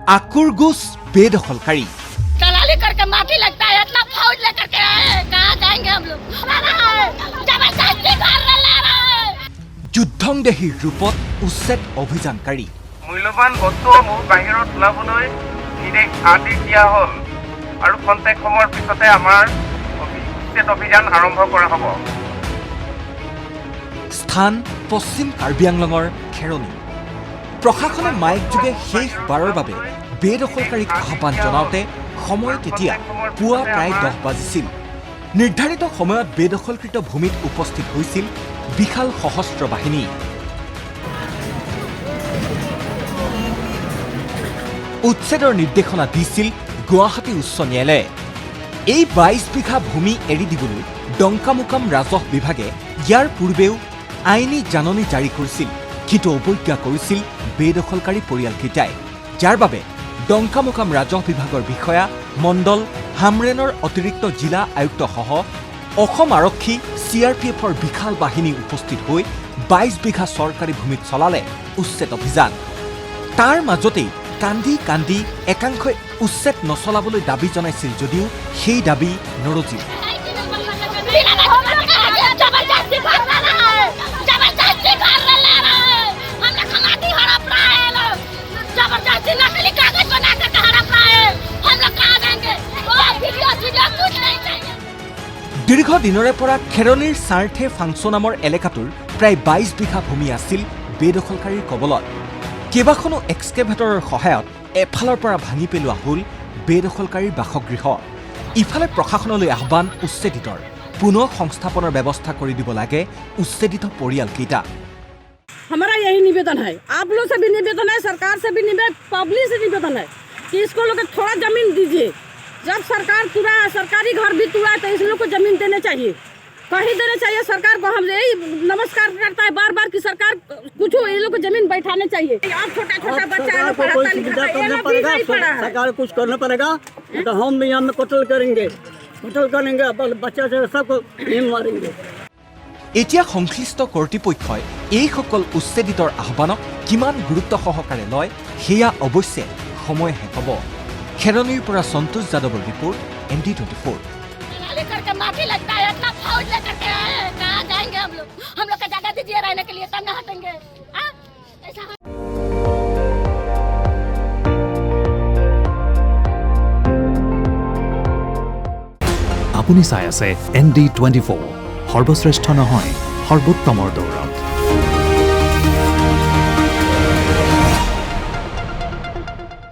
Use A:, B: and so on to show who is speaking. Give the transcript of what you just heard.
A: आकुरगुस बेदखलकारी
B: दलाली करके माफी लगता है, इतना फौज लेकर के आए हैं, कहाँ जाएंगे हम लोग? जबरदस्ती कर रहे हैं।
A: যুদ্ধংদেহী ৰূপত উচ্ছেদ অভিযানকাৰী
C: মূল্যৱান বস্তুসমূহ বাহিৰত ওলাবলৈ নিৰ্দেশ আদেশ দিয়া হ'ল আৰু খন্তেক সময়ৰ পিছতে আমাৰ উচ্ছেদ অভিযান আৰম্ভ কৰা হ'ব।
A: স্থান পশ্চিম কাৰ্বি আংলঙৰ খেৰণি প্ৰশাসনে মাইক যোগে শেষবাৰৰ বাবে বেদখলকাৰীক আহ্বান জনাওঁতে সময় তেতিয়া পুৱা প্ৰায় 10 বাজিছিল। নিৰ্ধাৰিত সময়ত বেদখলকৃত ভূমিত উপস্থিত হৈছিল বিশাল সশস্ত্ৰ বাহিনী। উচ্ছেদৰ নিৰ্দেশনা দিছিল গুৱাহাটী উচ্চ ন্যায়ালয়ে। এই 22 বিঘা ভূমি এৰি দিবলৈ ডংকামুকাম ৰাজহ বিভাগে ইয়াৰ পূৰ্বেও আইনী জাননী জাৰি কৰিছিল, কিন্তু অৱজ্ঞা কৰিছিল বেদখলকাৰী পৰিয়ালকেইটাই, যাৰ বাবে ডংকামুকাম ৰাজহ বিভাগৰ বিষয়া মণ্ডল হামৰেনৰ অতিৰিক্ত জিলা আয়ুক্তসহ অসম আৰক্ষী CRPFৰ বিশাল বাহিনী উপস্থিত হৈ 22 বিঘা চৰকাৰী ভূমিত চলালে উচ্ছেদ অভিযান। তাৰ মাজতেই কান্দি কান্দি একাংশই উচ্ছেদ নচলাবলৈ দাবী জনাইছিল যদিও সেই দাবী নৰজিল। দীৰ্ঘ দিনৰে পৰা খেৰণিৰ চাৰ্থে ফাংচন নামৰ এলেকাটোৰ প্ৰায় 22 বিঘা ভূমি আছিল বেদখলকাৰীৰ কবলত। কেইবাখনো এক্সকেভেটৰৰ সহায়ত এফালৰ পৰা ভাঙি পেলোৱা হ'ল বেদখলকাৰীৰ বাসগৃহ। ইফালে প্ৰশাসনলৈ আহ্বান উচ্ছেদিতৰ পুনৰ সংস্থাপনৰ ব্যৱস্থা কৰি দিব লাগে উচ্ছেদিত পৰিয়ালকেইটা।
D: हमारा यही निवेदन है, आप लोग से भी निवेदन है, सरकार से भी निवेदन, पब्लिक से निवेदन है कि इसको लोग थोड़ा जमीन दीजिए। जब सरकार पूरा सरकारी घर भी तुड़ा है तो इस लोग को जमीन देने चाहिए, कहीं देने चाहिए। सरकार को हम यही नमस्कार करता है बार बार कि सरकार कुछ ये लोग को जमीन बैठाने चाहिए। आप छोटा छोटा बच्चा
E: सरकार कुछ करना पड़ेगा, तो हम भी यहाँ में कत्ल करेंगे, बच्चा से सबको मारेंगे।
A: এতিয়া সংশ্লিষ্ট কৰ্তৃপক্ষই এইসকল উচ্ছেদিতৰ আহ্বানক কিমান গুৰুত্ব সহকাৰে লয় সেয়া অৱশ্যে সময়হে ক'ব। খেৰণিৰ পৰা সন্তোষ যাদৱৰ ৰিপৰ্ট, ND24।
B: दलाली करके माफी लगता है, इतना फौज लेकर के आए हैं, कहाँ जाएंगे हम लोग? हम लोग का जगह दीजिए रहने के लिए, तब न हटेंगे।
F: আপুনি চাই আছে ND24, সৰ্বশ্ৰেষ্ঠ নহয় সৰ্বোত্তমৰ দৌৰ।